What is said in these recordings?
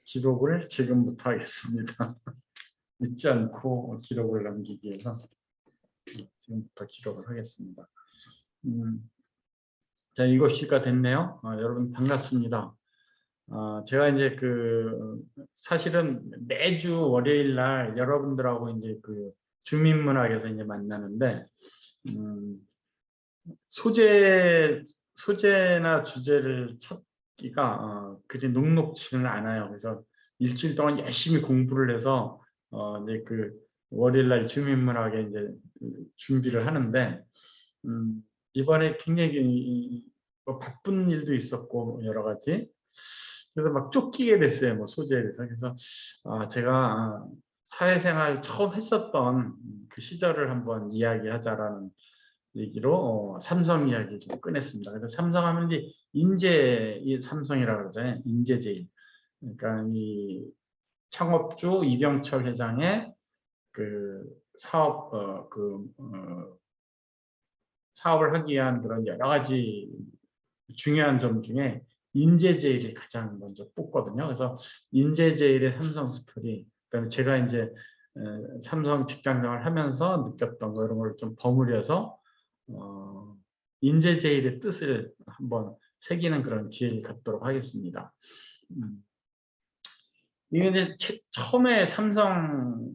기록을 지금부터 하겠습니다. 잊지 않고 기록을 남기기 위해서 지금부터 기록을 하겠습니다. 자, 7시가 됐네요. 여러분 반갑습니다. 제가 이제 사실은 매주 월요일 날 여러분들하고 이제 주민문학에서 이제 만나는데, 소재나 주제를 찾기가 그리 녹록지는 않아요. 그래서 일주일 동안 열심히 공부를 해서 이제 월요일날 주민문학에 이제 준비를 하는데, 이번에 굉장히 바쁜 일도 있었고 여러 가지, 그래서 막 쫓기게 됐어요. 뭐 소재에 대해서. 그래서 제가 사회생활 처음 했었던 그 시절을 한번 이야기하자라는 얘기로 삼성 이야기 좀 꺼냈습니다. 그래서 삼성하면 이제 이 삼성이라고 그러잖아요. 인재제일. 그러니까 이 창업주 이병철 회장의 사업을 하기 위한 그런 여러 가지 중요한 점 중에 인재제일이 가장 먼저 뽑거든요. 그래서 인재제일의 삼성 스토리, 그다음에 제가 이제 삼성 직장생활 하면서 느꼈던 거, 이런 걸 좀 버무려서 인재제일의 뜻을 한번 새기는 그런 기회를 갖도록 하겠습니다. 이게 이제 처음에 삼성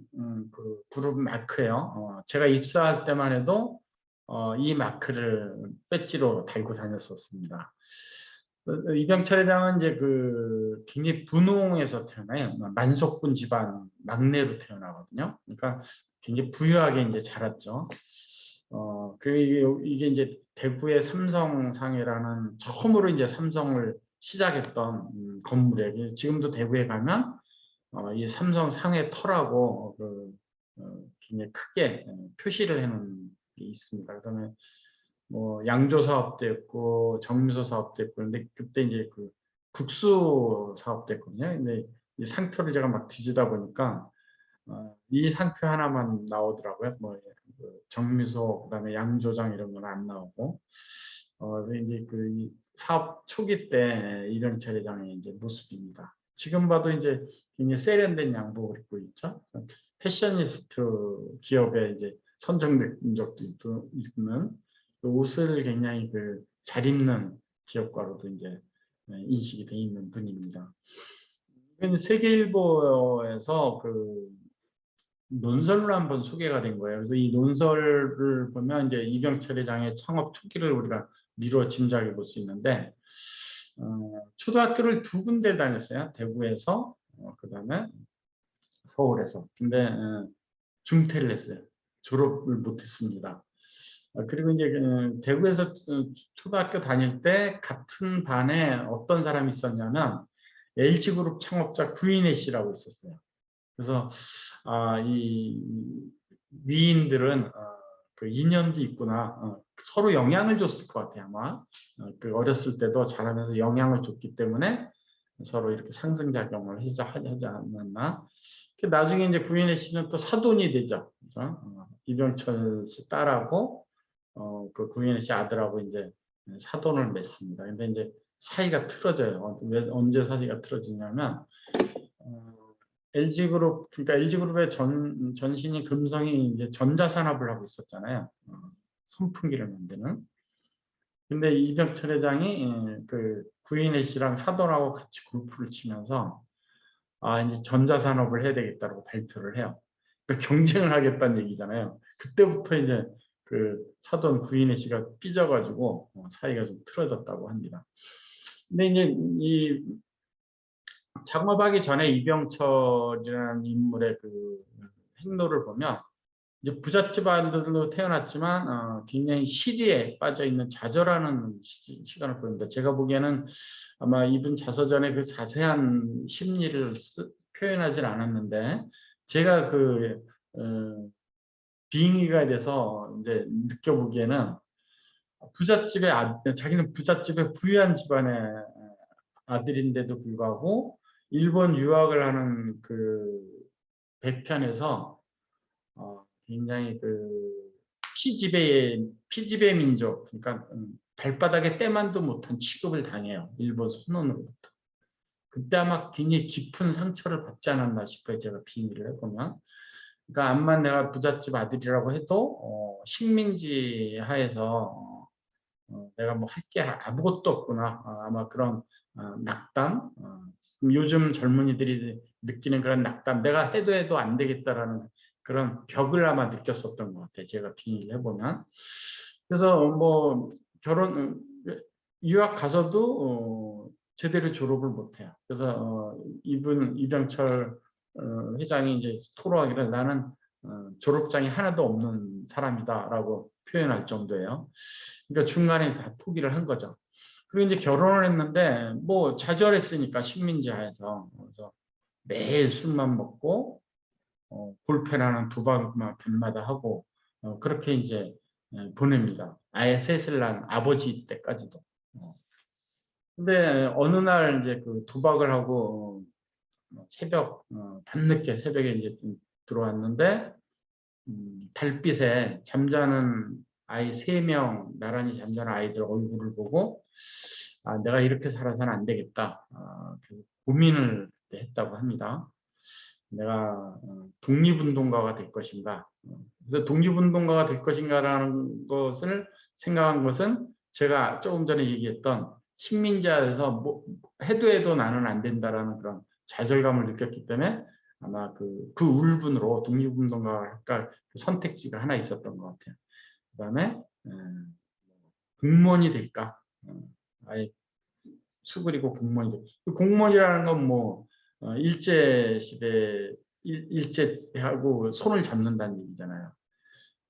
그룹 마크예요. 제가 입사할 때만 해도 이 마크를 배지로 달고 다녔었습니다. 이병철 회장은 이제 굉장히 분홍에서 태어나요. 만석군 집안 막내로 태어나거든요. 그러니까 굉장히 부유하게 이제 자랐죠. 이게 이제 대구의 삼성상회라는 처음으로 이제 삼성을 시작했던 건물이에요. 지금도 대구에 가면 이 삼성상회 터라고 굉장히 크게 표시를 해놓은 게 있습니다. 그다음에 뭐 양조 사업도 했고 정미소 사업도 했고, 근데 그때 이제 국수 사업도 했거든요. 근데 이 상표를 제가 막 뒤지다 보니까 이 상표 하나만 나오더라고요. 뭐 정미소, 그다음에 양조장 이런 건 안 나오고. 이제 이 사업 초기 때 이병철 회장의 이제 모습입니다. 지금 봐도 이제 굉장히 세련된 양복을 입고 있죠. 패셔니스트 기업에 이제 선정된 적도 있는, 옷을 굉장히 잘 입는 기업가로도 이제 인식이 돼 있는 분입니다. 세계일보에서 논설로 한번 소개가 된 거예요. 그래서 이 논설을 보면 이제 이병철 회장의 창업 초기를 우리가 미루어 짐작해 볼 수 있는데, 초등학교를 2군데 다녔어요. 대구에서, 그다음에 서울에서. 근데 중퇴를 했어요. 졸업을 못했습니다. 그리고 이제 대구에서 초등학교 다닐 때 같은 반에 어떤 사람이 있었냐면 LG그룹 창업자 구인혜 씨라고 있었어요. 그래서 이 위인들은 그 인연도 있구나. 서로 영향을 줬을 것 같아요. 아마 어렸을 때도 자라면서 영향을 줬기 때문에 서로 이렇게 상승작용을 하지 않았나. 나중에 이제 구인혜 씨는 또 사돈이 되죠. 그렇죠? 이병철 씨 딸하고 구인혜 씨 아들하고 이제 사돈을 맺습니다. 근데 이제 사이가 틀어져요. 왜 언제 사이가 틀어지냐면 LG그룹, 그러니까 LG그룹의 전신이 금성이 이제 전자산업을 하고 있었잖아요. 선풍기를 만드는. 근데 이병철 회장이 구인혜 씨랑 사돈하고 같이 골프를 치면서 이제 전자산업을 해야 되겠다고 발표를 해요. 그러니까 경쟁을 하겠다는 얘기잖아요. 그때부터 이제 사돈 구인혜 씨가 삐져가지고 사이가 좀 틀어졌다고 합니다. 근데 이제 이 창업하기 전에 이병철이라는 인물의 행로를 보면 이제 부잣집 아들로 태어났지만 굉장히 시리에 빠져 있는 좌절하는 시간을 보입니다. 제가 보기에는 아마 이분 자서전에 자세한 심리를 표현하진 않았는데, 제가 빙의가 돼서 이제 느껴보기에는 자기는 부잣집의 부유한 집안의 아들인데도 불구하고 일본 유학을 하는 배편에서 굉장히 피지배 민족, 그러니까 발바닥에 때만도 못한 취급을 당해요. 일본 선원으로부터. 그때 아마 굉장히 깊은 상처를 받지 않았나 싶어요. 제가 비밀을 해보면. 그러니까 암만 내가 부잣집 아들이라고 해도 식민지 하에서 내가 뭐 할 게 아무것도 없구나. 아마 그런 낙담, 요즘 젊은이들이 느끼는 그런 낙담, 내가 해도 안 되겠다라는 그런 벽을 아마 느꼈었던 것 같아요. 제가 비밀을 해보면. 그래서 뭐 결혼, 유학 가서도 제대로 졸업을 못해요. 그래서 이병철 회장이 이제 토로하기를 나는 졸업장이 하나도 없는 사람이다라고 표현할 정도예요. 그러니까 중간에 다 포기를 한 거죠. 그리고 이제 결혼을 했는데 뭐 좌절했으니까 식민지 하에서 그래서 매일 술만 먹고 볼펜하는 도박만 밤마다 하고 그렇게 이제 보냅니다. 아예 셋을 낳은 아버지 때까지도. 근데 어느 날 이제 그 도박을 하고 새벽 밤늦게 새벽에 이제 좀 들어왔는데 달빛에 잠자는 아이 3명 나란히 잠자는 아이들 얼굴을 보고 내가 이렇게 살아서는 안 되겠다. 그 고민을 그때 했다고 합니다. 내가 독립운동가가 될 것인가. 그래서 독립운동가가 될 것인가라는 것을 생각한 것은 제가 조금 전에 얘기했던 식민지하에서 뭐 해도 나는 안 된다라는 그런 좌절감을 느꼈기 때문에 아마 그 울분으로 독립운동가가 할까 그 선택지가 하나 있었던 것 같아요. 그다음에 공무원이 될까? 아예 수그리고 공무원이 될까? 그 공무원이라는 건 뭐 일제 시대 일제하고 손을 잡는다는 얘기잖아요.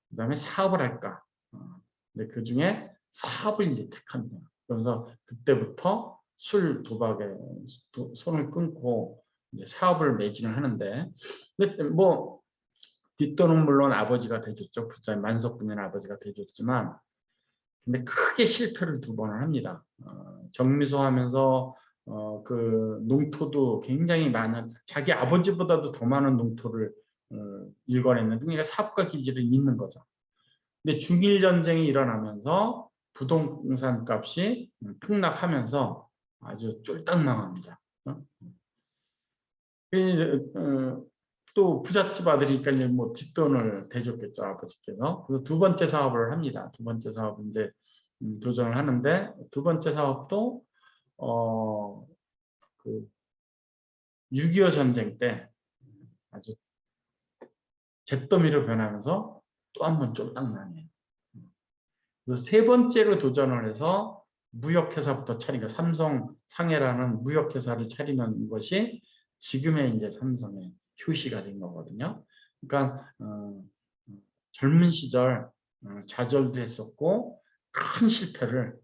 그다음에 사업을 할까? 근데 그 중에 사업을 이제 택한다. 그래서 그때부터 술 도박에 손을 끊고 이제 사업을 매진을 하는데, 근데 뭐 뒷돈은 물론 아버지가 대줬죠. 부자 만석군의 아버지가 대줬지만, 근데 크게 실패를 2번을 합니다. 정미소 하면서 그 농토도 굉장히 많은 자기 아버지보다도 더 많은 농토를 일궈냈는데 그러니까 사업가 기질이 있는 거죠. 근데 중일 전쟁이 일어나면서 부동산 값이 폭락하면서 아주 쫄딱 망합니다. 또 부잣집 아들이니까 이제 뭐 뒷돈을 대줬겠죠, 아버지께서. 그래서 2번째 사업을 합니다. 2번째 사업 이제 도전을 하는데 2번째 사업도 그 6.25 전쟁 때 아주 잿더미로 변하면서 또 한 번 쫄딱 망해요. 그래서 3번째로 도전을 해서 무역회사부터 차리고 삼성상해라는 무역회사를 차리는 것이 지금의 이제 삼성의 효시가 된 거거든요. 그러니까 젊은 시절 좌절도 했었고 큰 실패를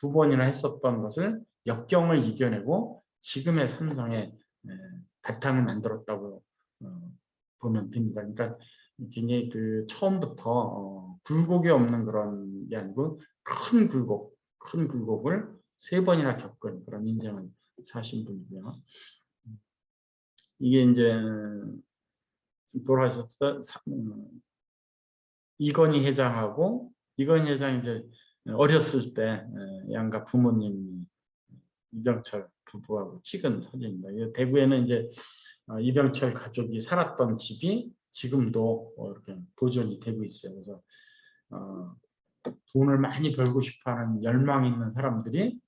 2번이나 했었던 것을 역경을 이겨내고 지금의 삼성의 바탕을 만들었다고 보면 됩니다. 그러니까 굉장히 그 처음부터 굴곡이 없는 그런 게 아니고 큰 굴곡을 3번이나 겪은 그런 인생을 사신 분이고요. 이게 이제 돌아가셨어 이건희 회장하고 이건희 회장이 이제 어렸을 때 양가 부모님이 이병철 부부하고 찍은 사진입니다. 대구에는 이제 이병철 가족이 살았던 집이 지금도 이렇게 보존이 되고 있어요. 그래서 돈을 많이 벌고 싶어하는 열망 있는 사람들이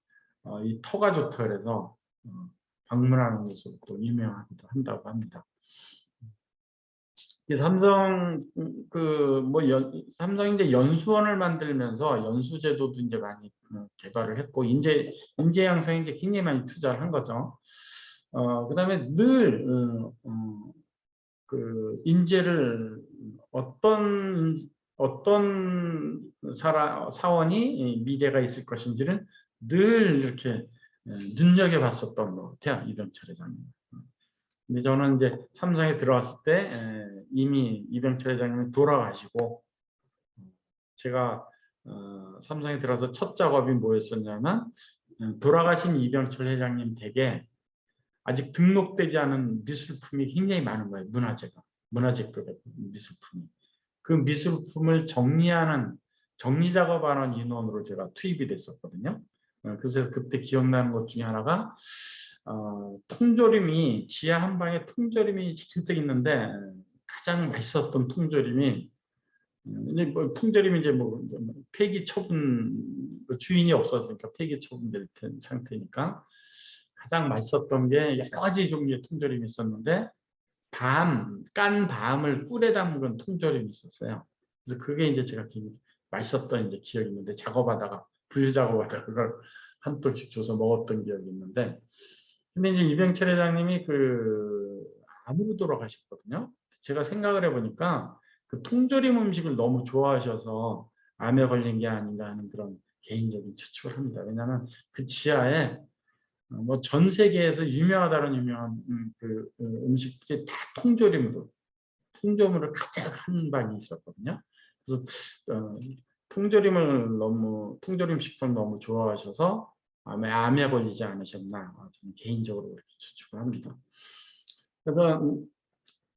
이 터가 좋다 그래서 방문하는 곳으로 또 유명하기도 한다고 합니다. 삼성 삼성이 이제 연수원을 만들면서 연수제도도 이제 많이 개발을 했고 인재 양성에 이제 굉장히 많이 투자를 한 거죠. 그다음에 늘 그 인재를 어떤 사원이 미래가 있을 것인지는 늘 이렇게 눈여겨봤었던 것 같아요. 이병철 회장님. 근데 저는 이제 삼성에 들어왔을 때 이미 이병철 회장님이 돌아가시고 제가 삼성에 들어서 첫 작업이 뭐였었냐면 돌아가신 이병철 회장님 댁에 아직 등록되지 않은 미술품이 굉장히 많은 거예요. 문화재급의 미술품이. 그 미술품을 정리 작업하는 인원으로 제가 투입이 됐었거든요. 그래서 그때 기억나는 것 중에 하나가 통조림이 지하 한방에 통조림이 잔뜩 있는데 가장 맛있었던 통조림이 이제 뭐 통조림이 이제 뭐 폐기 처분 주인이 없었으니까 폐기 처분될 상태니까 가장 맛있었던 게 여러 가지 종류의 통조림이 있었는데 깐 밤을 꿀에 담근 통조림이 있었어요. 그래서 그게 이제 제가 굉장히 맛있었던 이제 기억이 있는데 부유 작업하다가 그걸 한 톨씩 줘서 먹었던 기억이 있는데 근데 이제 이병철 회장님이 암으로 돌아가셨거든요. 제가 생각을 해보니까 그 통조림 음식을 너무 좋아하셔서 암에 걸린 게 아닌가 하는 그런 개인적인 추측을 합니다. 왜냐하면 그 지하에 뭐 전 세계에서 유명하다는 유명한 음식들이 다 통조림으로 가득한 방이 있었거든요. 그래서 통조림 식품 너무 좋아하셔서 암에 걸리지 않으셨나 저는 개인적으로 그렇게 추측을 합니다. 그래서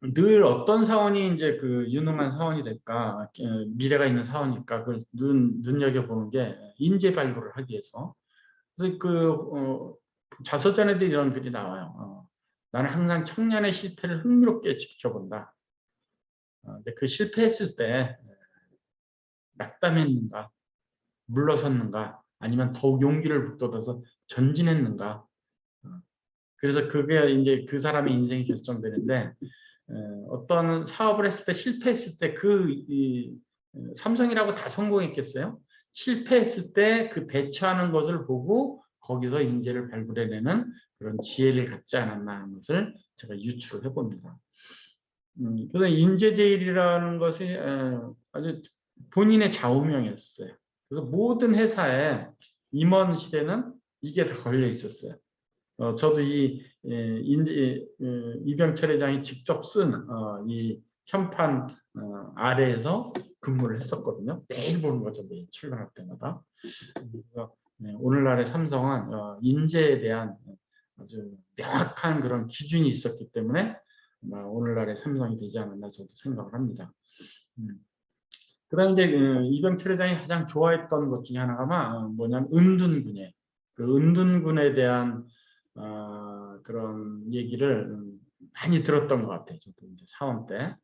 늘 어떤 사원이 이제 유능한 사원이 될까, 미래가 있는 사원일까, 그걸 눈여겨보는 게 인재 발굴을 하기 위해서. 그래서 자서전에도 이런 글이 나와요. 나는 항상 청년의 실패를 흥미롭게 지켜본다. 근데 그 실패했을 때 낙담했는가, 물러섰는가, 아니면 더욱 용기를 북돋아서 전진했는가. 그래서 그게 이제 그 사람의 인생이 결정되는데 어떤 사업을 했을 때 실패했을 때 삼성이라고 다 성공했겠어요? 실패했을 때 그 대처하는 것을 보고 거기서 인재를 발굴해내는 그런 지혜를 갖지 않았나 하는 것을 제가 유추를 해봅니다. 그래서 인재제일이라는 것이 아주 본인의 좌우명이었어요. 그래서 모든 회사에 임원 시대는 이게 다 걸려 있었어요. 저도 이병철 회장이 직접 쓴 이 현판 아래에서 근무를 했었거든요. 매일 보는 거죠. 매일 출근할 때마다. 그래서 오늘날의 삼성은 인재에 대한 아주 명확한 그런 기준이 있었기 때문에 오늘날의 삼성이 되지 않았나 저도 생각을 합니다. 그다음 이제 이병철 회장이 가장 좋아했던 것 중에 하나가 뭐냐면 은둔군에 은둔군에 대한 그런 얘기를 많이 들었던 것 같아요. 저도 이제 사원 때.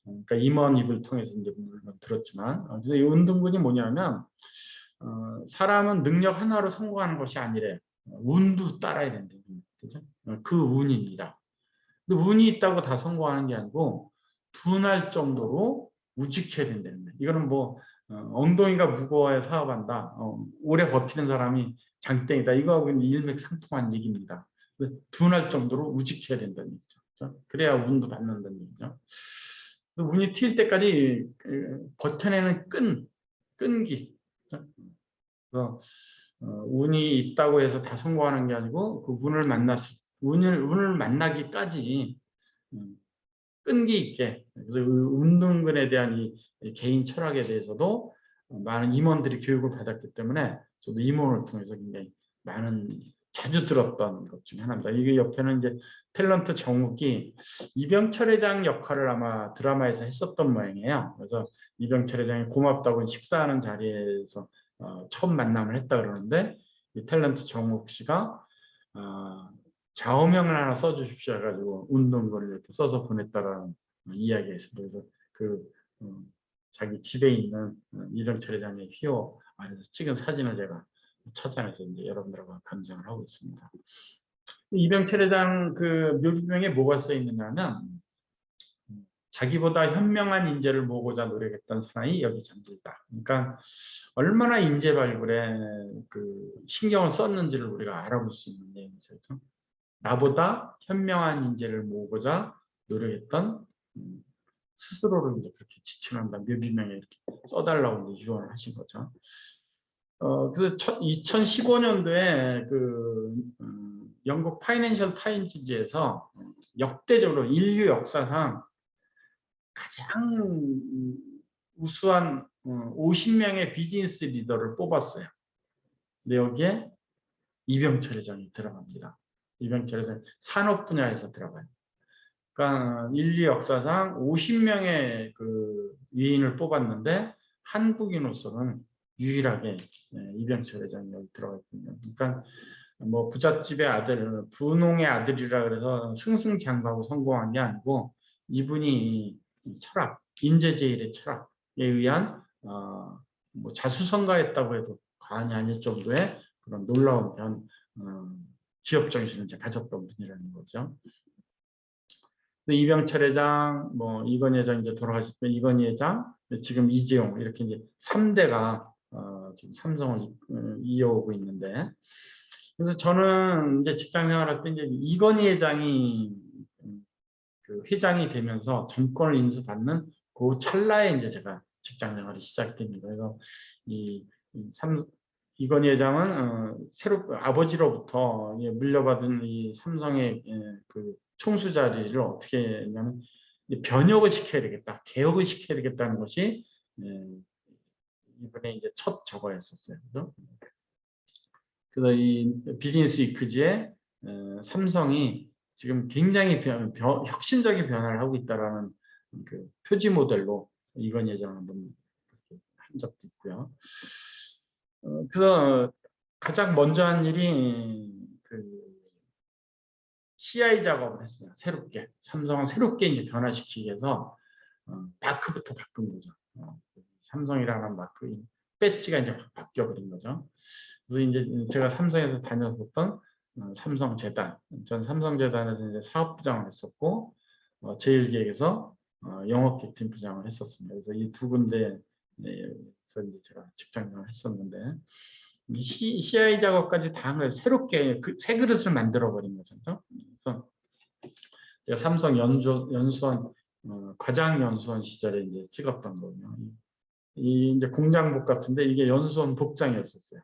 그러니까 임원입을 통해서 이제 물론 들었지만, 그래서 이 은둔군이 뭐냐면 사람은 능력 하나로 성공하는 것이 아니래. 운도 따라야 된다. 그죠? 그 운입니다. 근데 운이 있다고 다 성공하는 게 아니고 둔할 정도로 우직해야 된다는 거예요. 이거는 뭐 엉덩이가 무거워야 사업한다. 오래 버티는 사람이 장땡이다. 이거하고는 일맥상통한 얘기입니다. 둔할 정도로 우직해야 된다는 얘기죠. 그렇죠? 그래야 운도 받는다는 얘기죠. 운이 튈 때까지 버텨내는 끈기. 그렇죠? 그래서 운이 있다고 해서 다 성공하는 게 아니고 그 운을 만나기까지 끈기 있게. 그래서 운동근에 대한 이 개인 철학에 대해서도 많은 임원들이 교육을 받았기 때문에 저도 임원을 통해서 굉장히 자주 들었던 것 중에 하나입니다. 이게 옆에는 이제 탤런트 정욱이 이병철 회장 역할을 아마 드라마에서 했었던 모양이에요. 그래서 이병철 회장이 고맙다고 식사하는 자리에서 처음 만남을 했다 그러는데 이 탤런트 정욱 씨가 좌우명을 하나 써주십시오 해가지고 운동권을 이렇게 써서 보냈다라는 이야기가 있습니다. 그래서 자기 집에 있는 이병철 회장의 휘호 안에서 찍은 사진을 제가 찾아내서 이제 여러분들하고 감상을 하고 있습니다. 이병철 회장 묘비명에 뭐가 써 있느냐면 자기보다 현명한 인재를 모으고자 노력했던 사람이 여기 잠들다. 그러니까 얼마나 인재 발굴에 신경을 썼는지를 우리가 알아볼 수 있는 내용이죠. 나보다 현명한 인재를 모으고자 노력했던 스스로를 이제 그렇게 지칭한다. 묘비명에 이렇게 써달라고 이제 유언을 하신 거죠. 그래서 2015년도에 영국 파이낸셜 타임즈지에서 역대적으로 인류 역사상 가장 우수한 50명의 비즈니스 리더를 뽑았어요. 근데 여기에 이병철 회장이 들어갑니다. 이병철 회장 산업 분야에서 들어가요. 그러니까 인류 역사상 50명의 위인을 뽑았는데 한국인으로서는 유일하게 이병철 회장이 여기 들어가 있군요. 그러니까 뭐 부잣집의 아들, 분홍의 아들이라 그래서 승승장구하고 성공한 게 아니고 이분이 이 철학, 인재제일의 철학에 의한 뭐 자수성가했다고 해도 과언이 아닐 정도의 그런 놀라운 기업 정신을 이제 가졌던 분이라는 거죠. 이병철 회장, 뭐 이건희 회장 이제 돌아가셨던 이건희 회장, 지금 이재용 이렇게 이제 3대가 지금 삼성을 이어오고 있는데, 그래서 저는 이제 직장 생활할 때 이제 이건희 회장이 그 회장이 되면서 정권을 인수받는 그 찰나에 이제 제가 직장 생활이 시작됩니다. 그래서 이 이건희 회장은 새로 아버지로부터 물려받은 이 삼성의 그 총수 자리를 어떻게 했냐면 변혁을 시켜야 되겠다, 개혁을 시켜야 되겠다는 것이 이번에 이제 첫 저거였었어요. 그래서 이 비즈니스 위크지에 삼성이 지금 굉장히 혁신적인 변화를 하고 있다라는 그 표지 모델로 이건희 회장을 한번 한 적도 있고요. 그래서 가장 먼저 한 일이 그 CI 작업을 했어요. 새롭게 삼성을 새롭게 이제 변화시키기 위해서 마크부터 바꾼 거죠. 삼성이라는 마크 배지가 이제 바뀌어 버린 거죠. 그래서 이제 제가 삼성에서 다녔었던 삼성재단, 전 삼성재단에서 이제 사업부장을 했었고 제일기획에서 영업개팀 부장을 했었습니다. 그래서 이 두 군데에서 이제 제가 직장생활을 했었는데 이 CI 작업까지 다 한 거예요. 새롭게 새 그릇을 만들어 버린 거죠. 그래서 제가 삼성 연수원 과장 연수원 시절에 이제 찍었던 거예요. 이 이제 공장복 같은데 이게 연수원 복장이었었어요.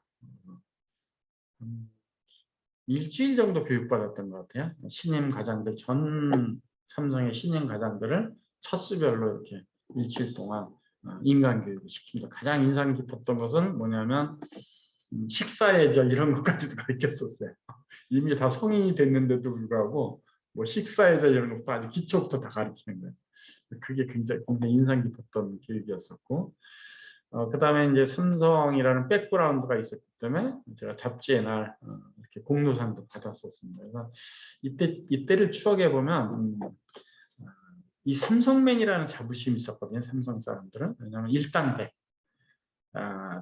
일주일 정도 교육받았던 것 같아요. 신임 과장들, 전 삼성의 신임 과장들을 첫 수별로 이렇게 일주일 동안 인간 교육을 시킵니다. 가장 인상 깊었던 것은 뭐냐면 식사 예절 이런 것까지도 가르쳤었어요. 이미 다 성인이 됐는데도 불구하고 뭐 식사 예절 이런 것도 아주 기초부터 다 가르치는 거예요. 그게 굉장히 인상 깊었던 교육이었었고, 그 다음에 이제 삼성이라는 백그라운드가 있었기 때문에 제가 잡지의 날 이렇게 공로상도 받았었습니다. 그래서 이때를 추억해 보면 이 삼성맨이라는 자부심이 있었거든요. 삼성 사람들은. 왜냐하면 일당백.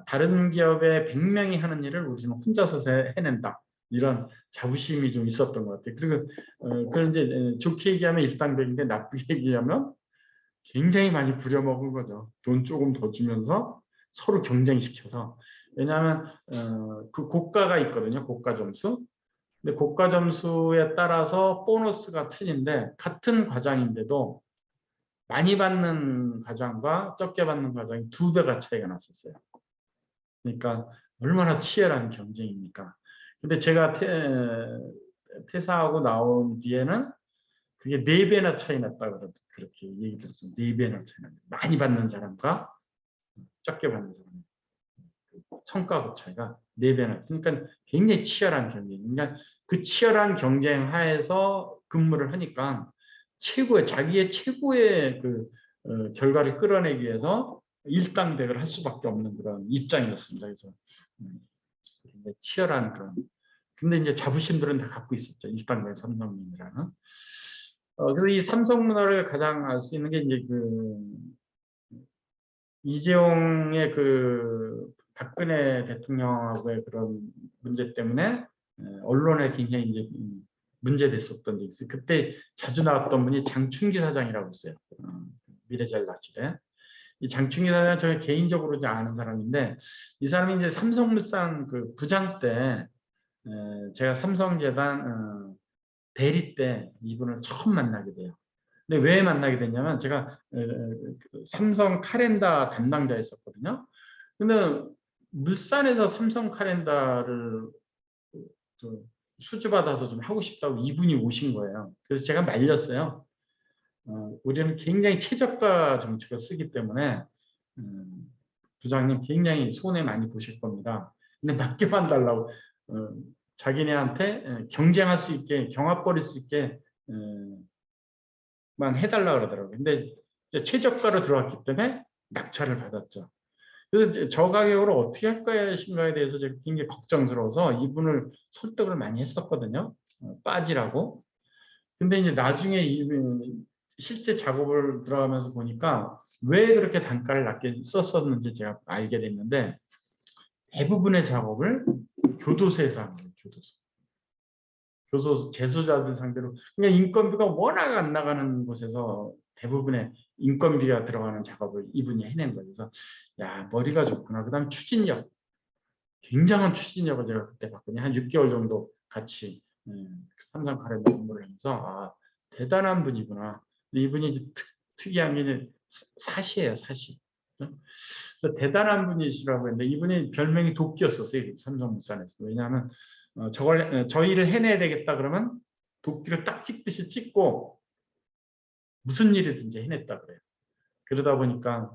다른 기업의 100명이 하는 일을 우리는 혼자서 해낸다. 이런 자부심이 좀 있었던 것 같아요. 그리고 그걸 이제 좋게 얘기하면 일당백인데 나쁘게 얘기하면 굉장히 많이 부려먹은 거죠. 돈 조금 더 주면서 서로 경쟁시켜서. 왜냐하면 그 고가가 있거든요. 고가 점수. 근데 고가 점수에 따라서 보너스가 틀린데 같은 과장인데도 많이 받는 과장과 적게 받는 과장이 2배가 차이가 났었어요. 그러니까 얼마나 치열한 경쟁입니까? 근데 제가 퇴사하고 나온 뒤에는 그게 4배나 차이 났다 그렇게 얘기 들었어요. 4배나 차이 났다. 많이 받는 사람과 적게 받는 사람. 성과 차이가 4배나. 그러니까 굉장히 치열한 경쟁. 그러니까 그 치열한 경쟁 하에서 근무를 하니까 자기의 최고의 그 결과를 끌어내기 위해서 일당백을 할 수밖에 없는 그런 입장이었습니다. 그래서 치열한 그런. 근데 이제 자부심들은 다 갖고 있었죠. 일당백 삼성민이라는. 그래서 이 삼성 문화를 가장 알 수 있는 게 이제 이재용의 박근혜 대통령하고의 그런 문제 때문에 언론에 굉장히 이제 문제됐었던 게 있어요. 그때 자주 나왔던 분이 장충기 사장이라고 있어요. 미래전략실에. 이 장충기 사장은 저희 개인적으로 이제 아는 사람인데 이 사람이 이제 삼성물산 그 부장 때 제가 삼성재단 대리 때 이분을 처음 만나게 돼요. 근데 왜 만나게 됐냐면 제가 삼성 카렌다 담당자였었거든요. 근데 물산에서 삼성 카렌다를 수주받아서 좀 하고 싶다고 이분이 오신 거예요. 그래서 제가 말렸어요. 우리는 굉장히 최저가 정책을 쓰기 때문에 부장님 굉장히 손해 많이 보실 겁니다. 근데 맡겨만 달라고 자기네한테 경쟁할 수 있게 경합 벌일 수 있게 만 해달라 그러더라고요. 근데 이제 최저가로 들어왔기 때문에 낙찰을 받았죠. 그래서 저 가격으로 어떻게 할 것인가에 대해서 제가 굉장히 걱정스러워서 이분을 설득을 많이 했었거든요. 빠지라고. 근데 이제 나중에 실제 작업을 들어가면서 보니까 왜 그렇게 단가를 낮게 썼었는지 제가 알게 됐는데, 대부분의 작업을 교도소에서 하는 거예요. 교도소 재소자들 상대로. 그냥 인건비가 워낙 안 나가는 곳에서 대부분의 인건비가 들어가는 작업을 이분이 해낸 거예요. 그래서 야, 머리가 좋구나. 그다음 추진력, 굉장한 추진력을 제가 그때 봤거든요. 한 6개월 정도 같이 삼성 카레 근무를 하면서 아, 대단한 분이구나. 이분이 이제 특이한 게 사시예요, 사시. 대단한 분이시라고 했는데 이분이 별명이 도끼였었어요. 삼성물산에서. 왜냐하면 저희를 해내야 되겠다 그러면 도끼를 딱 찍듯이 찍고 무슨 일이든지 해냈다 그래요. 그러다 보니까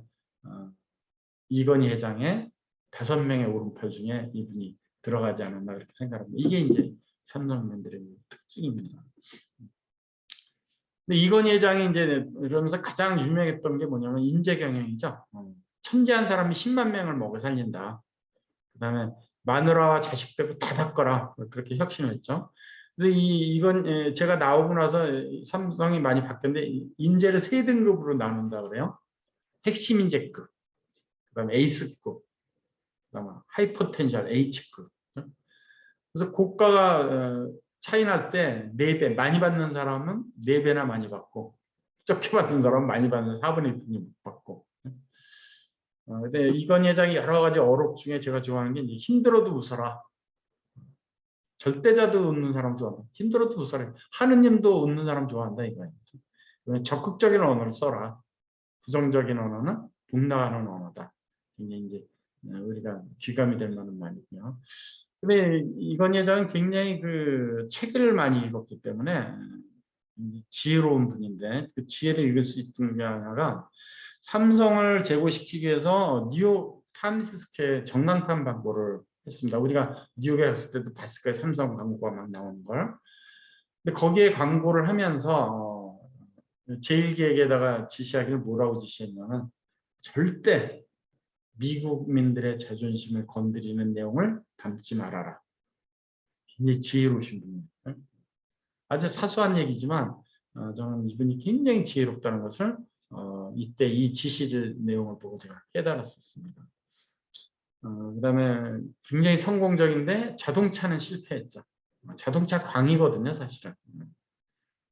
이건희 회장의 5명의 오른팔 중에 이분이 들어가지 않았나 그렇게 생각합니다. 이게 이제 삼성맨들의 특징입니다. 근데 이건희 회장이 이제 이러면서 가장 유명했던 게 뭐냐면 인재 경영이죠. 천재한 사람이 10만 명을 먹여 살린다. 그다음에 마누라와 자식 빼고 다 바꿔라. 그렇게 혁신을 했죠. 그래서 이건 제가 나오고 나서 삼성이 많이 바뀌었는데 인재를 3등급으로 나눈다 그래요. 핵심 인재급, 그다음에 에이스급, 그다음에 하이포텐셜 H급. 그래서 고가가 차이 날 때 4배, 많이 받는 사람은 4배나 많이 받고 적게 받는 사람은 많이 받는 4분의 1이 못 받고. 근데 이건희 회장이 여러 가지 어록 중에 제가 좋아하는 게 이제 힘들어도 웃어라. 절대자도 웃는 사람 좋아한다. 힘들어도 웃어라. 하느님도 웃는 사람 좋아한다 이거예요. 적극적인 언어를 써라. 부정적인 언어는 북 나가는 언어다. 이제 우리가 귀감이 될 만한 말이고요. 근데 이건희 회장은 굉장히 그 책을 많이 읽었기 때문에 지혜로운 분인데 그 지혜를 읽을 수 있는 게 하나가 삼성을 제고시키기 위해서 뉴욕 타임스스퀘어 전광판 광고를 했습니다. 우리가 뉴욕에 갔을 때도 봤을 거예요. 삼성 광고가 막 나오는 걸. 근데 거기에 광고를 하면서 제1기획에다가 지시하기를 뭐라고 지시했냐면 절대 미국민들의 자존심을 건드리는 내용을 담지 말아라. 굉장히 지혜로우신 분이에요. 아주 사소한 얘기지만 저는 이분이 굉장히 지혜롭다는 것을 이때 이 지시를 내용을 보고 제가 깨달았었습니다. 그다음에 굉장히 성공적인데 자동차는 실패했죠. 자동차 광이거든요, 사실은.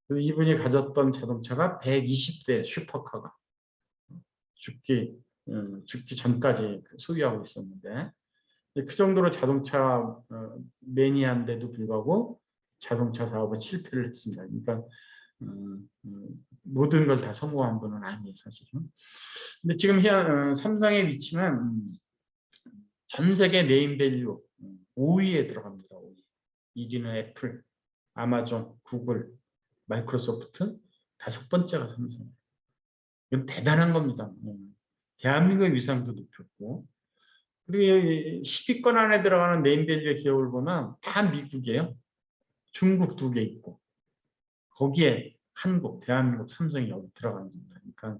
그래서 이분이 가졌던 자동차가 120대 슈퍼카가 죽기 전까지 소유하고 있었는데 그 정도로 자동차 매니아인데도 불구하고 자동차 사업은 실패를 했습니다. 그러니까 모든 걸 다 성공한 분은 아니에요, 사실은. 근데 지금 삼성의 위치는 전 세계 네임밸류 5위에 들어갑니다. 5위. 1위는 애플, 아마존, 구글, 마이크로소프트, 5번째가 삼성. 이건 대단한 겁니다. 대한민국의 위상도 높였고, 그리고 10위권 안에 들어가는 네임밸류의 기업을 보면 다 미국이에요. 중국 2개 있고, 거기에 한국, 대한민국, 삼성이 여기 들어가는 겁니다. 그러니까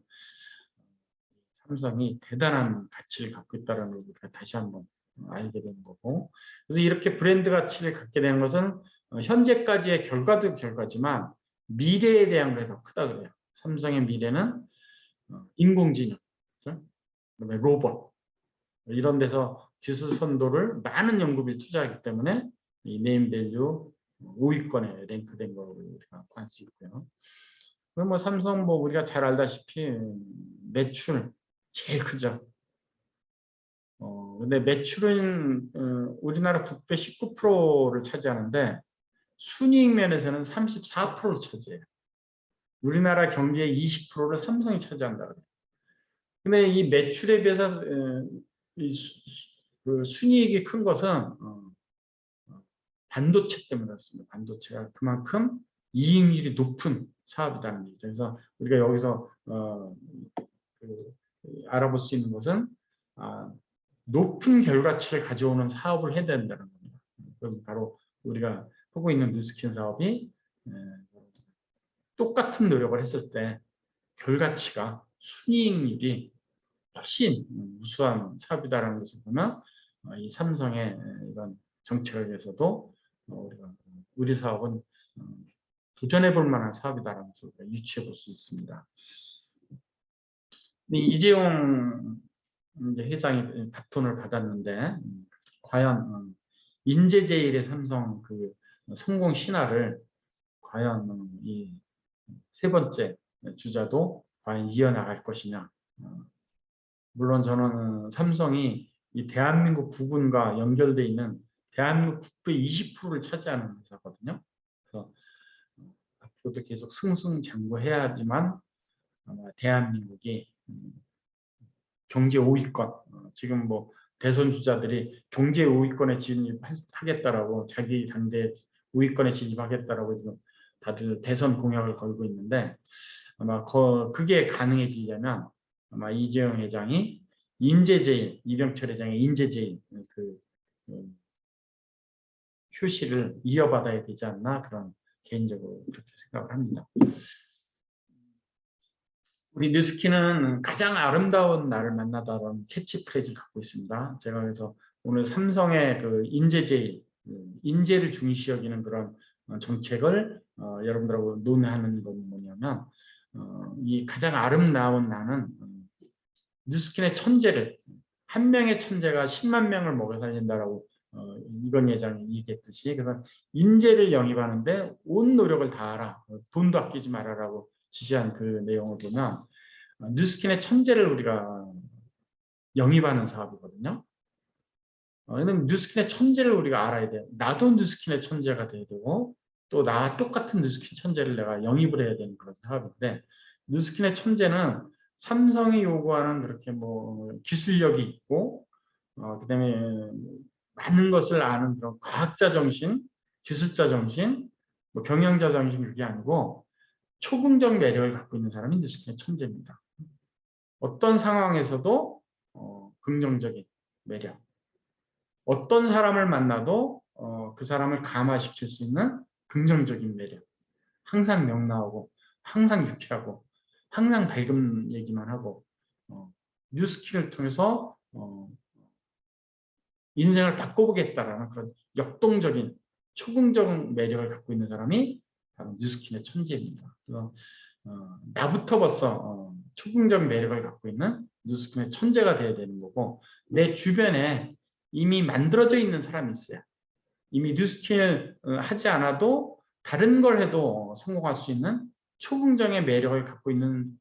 삼성이 대단한 가치를 갖고 있다는 걸 우리가 다시 한번 알게 되는 거고, 그래서 이렇게 브랜드 가치를 갖게 된 것은 현재까지의 결과도 결과지만 미래에 대한 게 더 크다 그래요. 삼성의 미래는 인공지능, 그다음에 로봇 이런 데서 기술 선도를 많은 연구비를 투자하기 때문에 이 네임밸류 5위권에 랭크된 거로 우리가 알 수 있고요. 그럼 뭐 삼성 뭐 우리가 잘 알다시피 매출 제일 크죠. 근데 매출은 우리나라 국배 19%를 차지하는데 순이익 면에서는 34%를 차지해요. 우리나라 경제의 20%를 삼성이 차지한다 그래요. 근데 이 매출에 비해서 그 순이익이 큰 것은 반도체 때문에 그렇습니다. 반도체가 그만큼 이익률이 높은 사업이라는 얘기죠. 그래서 우리가 여기서 알아볼 수 있는 것은 높은 결과치를 가져오는 사업을 해야 된다는 겁니다. 그럼 바로 우리가 하고 있는 뉴스킨 사업이 똑같은 노력을 했을 때 결과치가 순이익률이 훨씬 우수한 사업이다라는 것을 보면 이 삼성의 이런 정책을 위해서도 우리가 우리 사업은 도전해 볼 만한 사업이다라는 것을 유추해 볼 수 있습니다. 이재용 이제 회장이 바톤을 받았는데 과연 인재제일의 삼성 그 성공 신화를 과연 이 세 번째 주자도 과연 이어나갈 것이냐. 물론 저는 삼성이 이 대한민국 부군과 연결되어 있는 대한민국 국부의 20%를 차지하는 회사거든요. 그래서 앞으로도 계속 승승장구해야지만 아마 대한민국이 경제 5위권, 지금 뭐 대선 주자들이 경제 5위권에 진입하겠다라고 자기 당대 5위권에 진입하겠다라고 지금 다들 대선 공약을 걸고 있는데 아마 그게 가능해지려면 아마 이재용 회장이 인재제일, 이병철 회장의 인재제일 그 효시를 이어받아야 되지 않나 그런 개인적으로 그렇게 생각을 합니다. 우리 뉴스키는 가장 아름다운 나를 만나다라는 캐치프레이즈를 갖고 있습니다. 제가 그래서 오늘 삼성의 그 인재제일, 인재를 중시 여기는 그런 정책을 여러분들하고 논의하는 건 뭐냐면 이 가장 아름다운 나는 뉴스킨의 천재를 한 명의 천재가 10만 명을 먹여 살린다라고 이건 회장이 얘기했듯이 그래서 인재를 영입하는데 온 노력을 다하라, 돈도 아끼지 말아라고 지시한 그 내용을 보면 뉴스킨의 천재를 우리가 영입하는 사업이거든요. 왜냐면 뉴스킨의 천재를 우리가 알아야 돼요. 나도 뉴스킨의 천재가 돼야 되고 또 나와 똑같은 뉴스킨 천재를 내가 영입을 해야 되는 그런 사업인데 뉴스킨의 천재는 삼성이 요구하는 그렇게 뭐 기술력이 있고 그다음에 많은 것을 아는 그런 과학자 정신, 기술자 정신, 뭐 경영자 정신 그게 아니고 초긍정 매력을 갖고 있는 사람이 뉴스킨의 천재입니다. 어떤 상황에서도 긍정적인 매력, 어떤 사람을 만나도 그 사람을 감화시킬 수 있는 긍정적인 매력, 항상 명랑하고 항상 유쾌하고 항상 밝은 얘기만 하고 뉴스킨을 통해서 인생을 바꿔보겠다라는 그런 역동적인 초긍정 매력을 갖고 있는 사람이 바로 뉴스킨의 천재입니다. 그래서 나부터 벌써 초긍정 매력을 갖고 있는 뉴스킨의 천재가 되어야 되는 거고 내 주변에 이미 만들어져 있는 사람이 있어요. 이미 뉴스킨을 하지 않아도 다른 걸 해도 성공할 수 있는 초긍정의 매력을 갖고 있는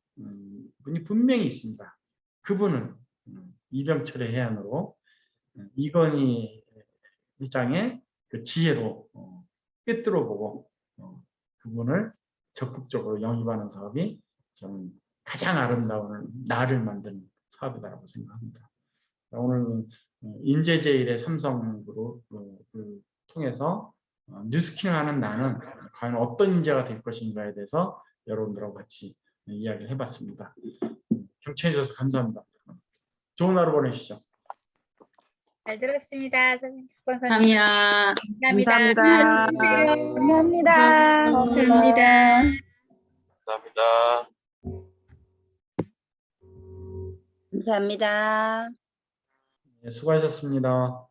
분이 분명히 있습니다. 그분은 이병철의 해안으로 이건희 회장의 그 지혜로 꿰뚫어 보고 그분을 적극적으로 영입하는 사업이 저는 가장 아름다운 나를 만드는 사업이다라고 생각합니다. 오늘 인재제일의 삼성그룹을 통해서 뉴스킨하는 나는 과연 어떤 인재가 될 것인가에 대해서 여러분들하고 같이 이야기를 해봤습니다. 경청해 주셔서 감사합니다. 좋은 하루 보내시죠. 잘 들었습니다. 스폰서님. 감사합니다. 감사합니다. 감사합니다. 감사합니다. 감사합니다. 감사합니다. 네, 수고하셨습니다.